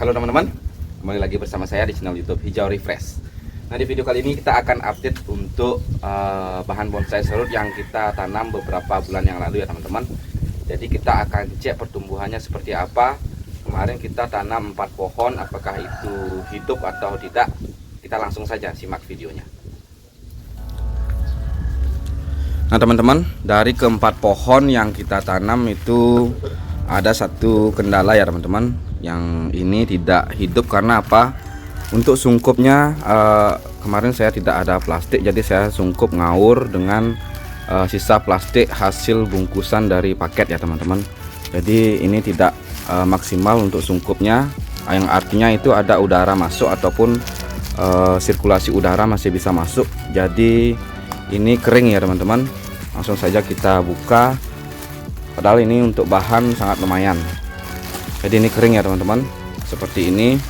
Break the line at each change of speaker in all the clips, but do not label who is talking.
Halo teman-teman, kembali lagi bersama saya di channel YouTube Hijau Refresh. Nah, di video kali ini kita akan update untuk bahan bonsai serut yang kita tanam beberapa bulan yang lalu ya teman-teman. Jadi kita akan cek pertumbuhannya seperti apa. Kemarin kita tanam 4 pohon, apakah itu hidup atau tidak? Kita langsung saja simak videonya. Nah teman-teman, dari keempat pohon yang kita tanam itu ada satu kendala ya teman-teman. Yang ini tidak hidup karena apa? Untuk sungkupnya kemarin saya tidak ada plastik, jadi saya sungkup ngawur dengan sisa plastik hasil bungkusan dari paket ya teman-teman. Jadi ini tidak maksimal untuk sungkupnya, yang artinya itu ada udara masuk ataupun sirkulasi udara masih bisa masuk. Jadi ini kering ya teman-teman. Langsung saja kita buka, padahal ini untuk bahan sangat lumayan. Jadi ini kering ya teman-teman, seperti ini.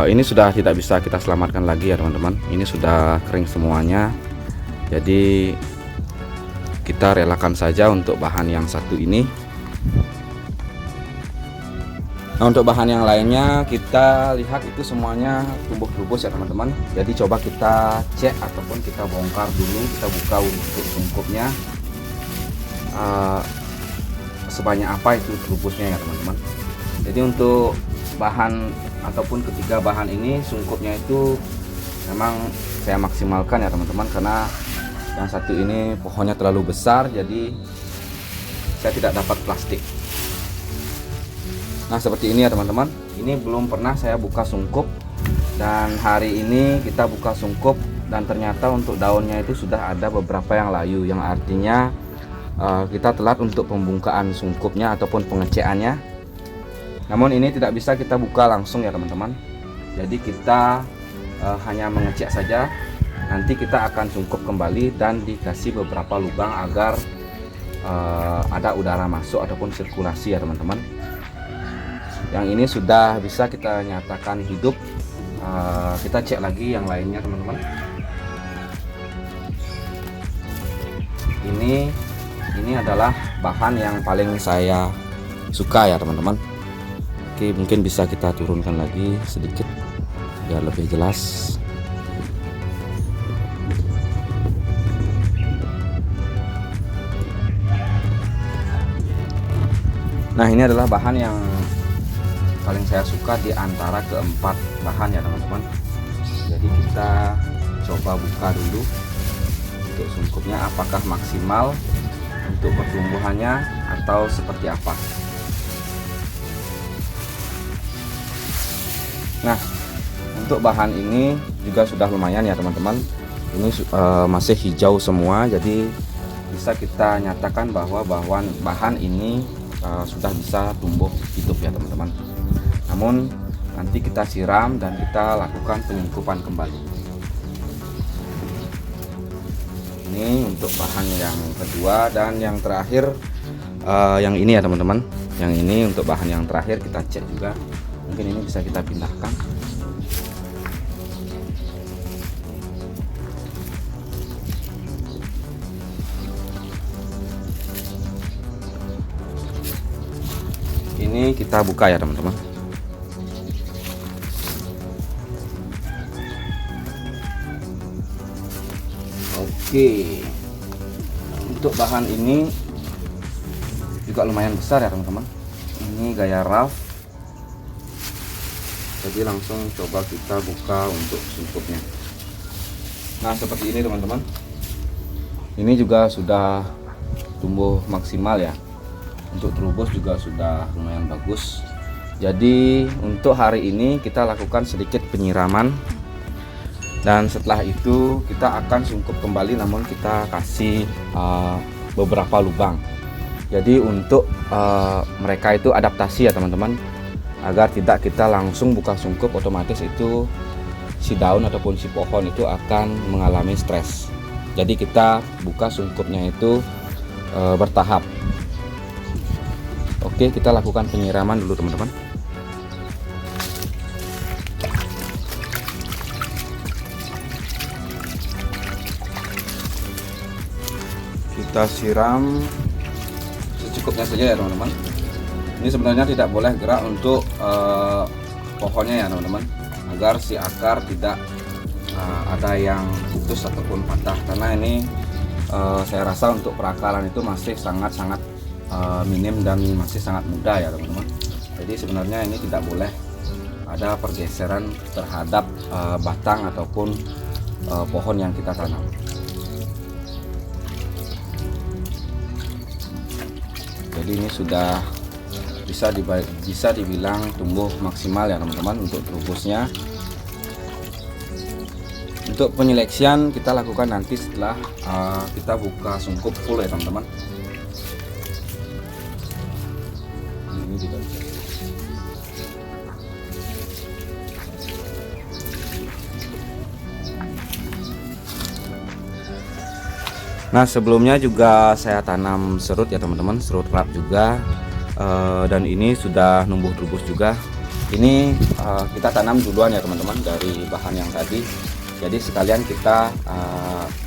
Ini sudah tidak bisa kita selamatkan lagi ya teman-teman. Ini sudah kering semuanya. Jadi kita relakan saja untuk bahan yang satu ini. Nah, untuk bahan yang lainnya kita lihat itu semuanya tumbuh rubus ya teman-teman. Jadi coba kita cek ataupun kita bongkar dulu, kita buka untuk sungkupnya sebanyak apa itu rubusnya ya teman-teman. Jadi untuk bahan ataupun ketiga bahan ini sungkupnya itu memang saya maksimalkan ya teman-teman, karena yang satu ini pohonnya terlalu besar, jadi saya tidak dapat plastik. Nah seperti ini ya teman-teman, ini belum pernah saya buka sungkup, dan hari ini kita buka sungkup dan ternyata untuk daunnya itu sudah ada beberapa yang layu, yang artinya kita telat untuk pembungkaan sungkupnya ataupun pengecekannya. Namun ini tidak bisa kita buka langsung ya teman-teman, jadi kita hanya mengecek saja. Nanti kita akan sungkup kembali dan dikasih beberapa lubang agar ada udara masuk ataupun sirkulasi ya teman-teman. Yang ini sudah bisa kita nyatakan hidup. Kita cek lagi yang lainnya teman-teman. Ini adalah bahan yang paling saya suka ya teman-teman. Oke, mungkin bisa kita turunkan lagi sedikit biar lebih jelas. Nah, ini adalah bahan yang paling saya suka di antara keempat bahan ya teman-teman. Jadi kita coba buka dulu untuk sungkupnya, apakah maksimal untuk pertumbuhannya atau seperti apa. Nah, untuk bahan ini juga sudah lumayan ya teman-teman. Ini masih hijau semua, jadi bisa kita nyatakan bahwa bahan ini sudah bisa tumbuh hidup ya teman-teman. Namun nanti kita siram dan kita lakukan penyungkupan kembali. Ini untuk bahan yang kedua dan yang terakhir, yang ini ya teman-teman. Yang ini untuk bahan yang terakhir kita cek juga. Mungkin ini bisa kita pindahkan. Ini kita buka ya teman-teman. Oke, untuk bahan ini juga lumayan besar ya teman-teman. Ini gaya rough, jadi langsung coba kita buka untuk sungkupnya. Nah seperti ini teman-teman. Ini juga sudah tumbuh maksimal ya. Untuk terubus juga sudah lumayan bagus. Jadi untuk hari ini kita lakukan sedikit penyiraman, dan setelah itu kita akan sungkup kembali, namun kita kasih beberapa lubang. Jadi untuk mereka itu adaptasi ya teman-teman, agar tidak kita langsung buka sungkup, otomatis itu si daun ataupun si pohon itu akan mengalami stres. Jadi kita buka sungkupnya itu bertahap. Oke, kita lakukan penyiraman dulu teman-teman. Kita siram secukupnya saja ya teman-teman. Ini sebenarnya tidak boleh gerak untuk pohonnya ya teman-teman, agar si akar tidak ada yang putus ataupun patah, karena ini saya rasa untuk perakaran itu masih sangat-sangat minim dan masih sangat mudah ya teman-teman. Jadi sebenarnya ini tidak boleh ada pergeseran terhadap batang ataupun pohon yang kita tanam. Jadi ini sudah bisa dibilang tumbuh maksimal ya teman-teman untuk trubusnya. Untuk penyeleksian kita lakukan nanti setelah kita buka sungkup full ya teman-teman. Ini juga bisa. Nah sebelumnya juga saya tanam serut ya teman-teman, serut rap juga, dan ini sudah numbuh trubus juga. Ini kita tanam duluan ya teman-teman dari bahan yang tadi. Jadi sekalian kita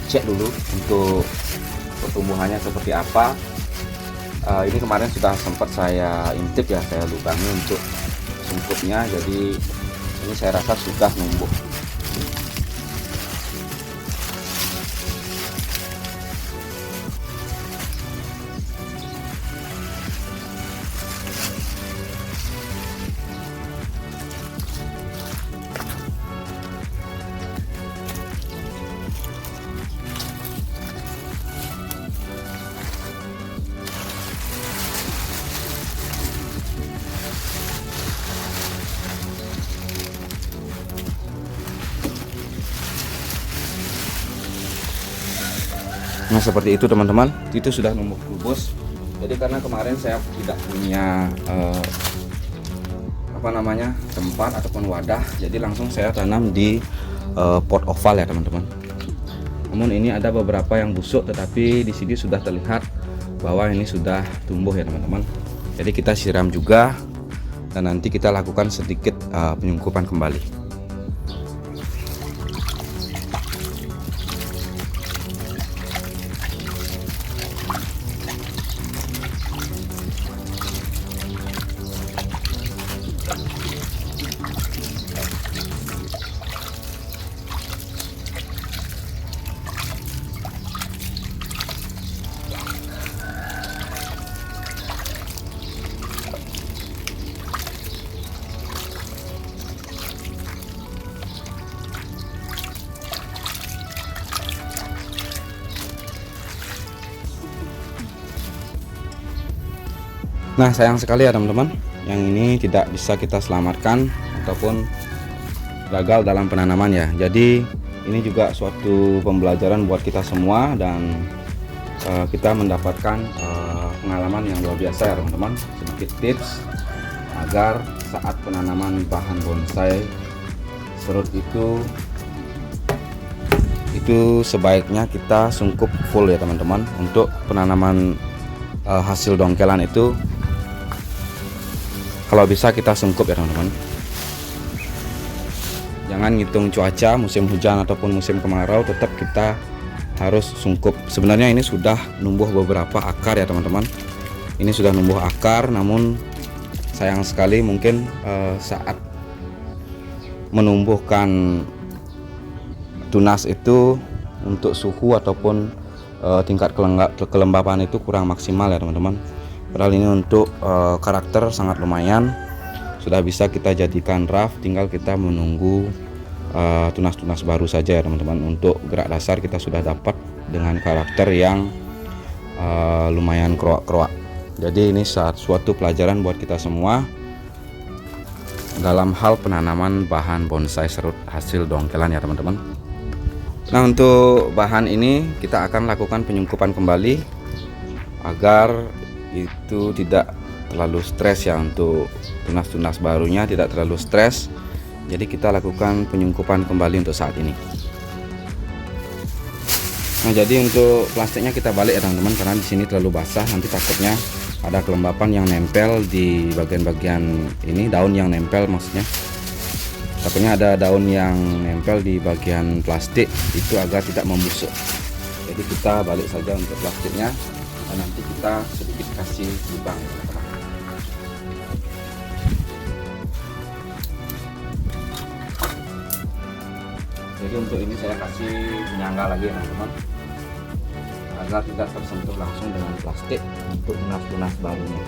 cek dulu untuk pertumbuhannya seperti apa. Ini kemarin sudah sempat saya intip ya, saya lubangi untuk sungkupnya. Jadi ini saya rasa sudah numbuh. Nah seperti itu teman-teman, itu sudah numbuh trubus. Jadi karena kemarin saya tidak punya tempat ataupun wadah, jadi langsung saya tanam di pot oval ya teman-teman. Namun ini ada beberapa yang busuk, tetapi di sini sudah terlihat bahwa ini sudah tumbuh ya teman-teman. Jadi kita siram juga dan nanti kita lakukan sedikit penyungkupan kembali. Nah sayang sekali ya teman-teman, yang ini tidak bisa kita selamatkan ataupun gagal dalam penanaman ya. Jadi ini juga suatu pembelajaran buat kita semua, dan kita mendapatkan pengalaman yang luar biasa ya teman-teman. Sedikit tips agar saat penanaman bahan bonsai serut itu sebaiknya kita sungkup full ya teman-teman. Untuk penanaman hasil dongkelan itu kalau bisa kita sungkup ya teman-teman. Jangan ngitung cuaca musim hujan ataupun musim kemarau, tetap kita harus sungkup. Sebenarnya ini sudah numbuh beberapa akar ya teman-teman. Ini sudah numbuh akar, namun sayang sekali mungkin saat menumbuhkan tunas itu untuk suhu ataupun tingkat kelembapan itu kurang maksimal ya teman-teman. Padahal ini untuk karakter sangat lumayan, sudah bisa kita jadikan raft, tinggal kita menunggu tunas-tunas baru saja ya teman-teman. Untuk gerak dasar kita sudah dapat dengan karakter yang lumayan keruak-keruak. Jadi ini suatu pelajaran buat kita semua dalam hal penanaman bahan bonsai serut hasil dongkelan ya teman-teman. Nah untuk bahan ini kita akan lakukan penyungkupan kembali agar itu tidak terlalu stres ya, untuk tunas-tunas barunya tidak terlalu stres. Jadi kita lakukan penyungkupan kembali untuk saat ini. Nah jadi untuk plastiknya kita balik ya teman-teman, karena di sini terlalu basah, nanti takutnya ada kelembapan yang nempel di bagian-bagian ini, daun yang nempel maksudnya. Takutnya ada daun yang nempel di bagian plastik itu agar tidak membusuk. Jadi kita balik saja untuk plastiknya, dan nanti kita sedikit kasih lubang. Jadi untuk ini saya kasih penyangga lagi ya teman-teman, agar tidak tersentuh langsung dengan plastik untuk tunas-tunas barunya.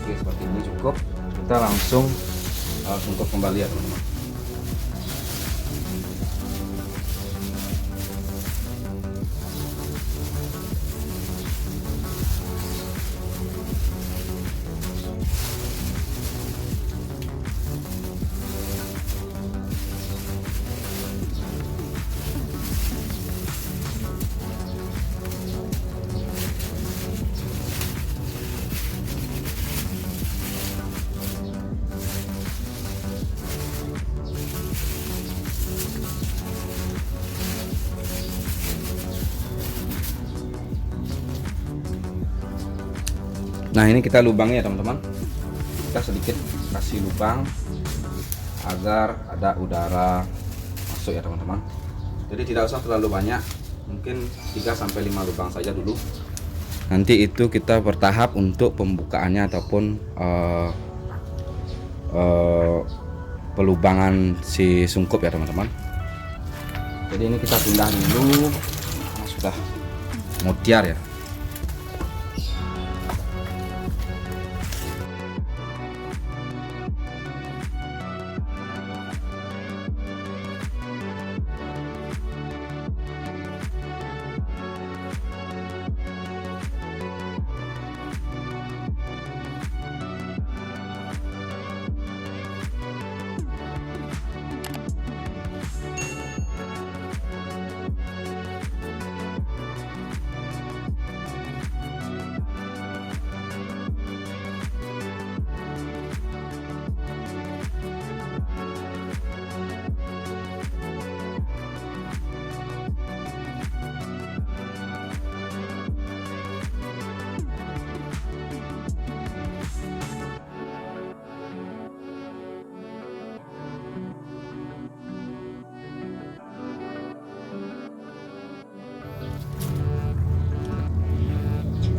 Oke, seperti ini cukup. Kita langsung sungkup kembali ya teman-teman. Nah, ini kita lubangnya ya teman-teman. Kita sedikit kasih lubang agar ada udara masuk ya teman-teman. Jadi tidak usah terlalu banyak, mungkin 3-5 lubang saja dulu. Nanti itu kita bertahap untuk pembukaannya ataupun pelubangan si sungkup ya teman-teman. Jadi ini kita pindah dulu, sudah mutiar ya.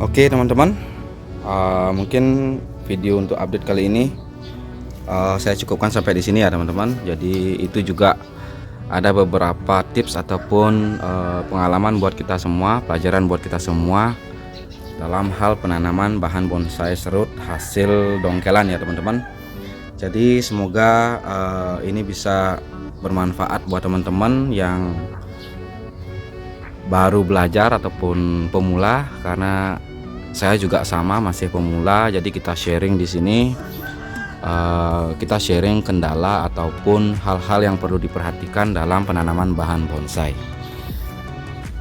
Oke teman-teman, mungkin video untuk update kali ini saya cukupkan sampai di sini ya teman-teman. Jadi itu juga ada beberapa tips ataupun pengalaman buat kita semua, pelajaran buat kita semua dalam hal penanaman bahan bonsai serut hasil dongkelan ya teman-teman. Jadi semoga ini bisa bermanfaat buat teman-teman yang baru belajar ataupun pemula, karena saya juga sama masih pemula. Jadi kita sharing di sini, kita sharing kendala ataupun hal-hal yang perlu diperhatikan dalam penanaman bahan bonsai.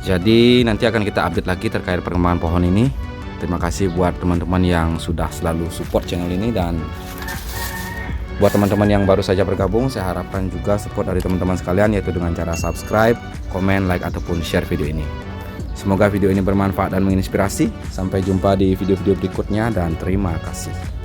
Jadi nanti akan kita update lagi terkait perkembangan pohon ini. Terima kasih buat teman-teman yang sudah selalu support channel ini, dan buat teman-teman yang baru saja bergabung, saya harapkan juga support dari teman-teman sekalian, yaitu dengan cara subscribe, komen, like, ataupun share video ini. Semoga video ini bermanfaat dan menginspirasi. Sampai jumpa di video-video berikutnya dan terima kasih.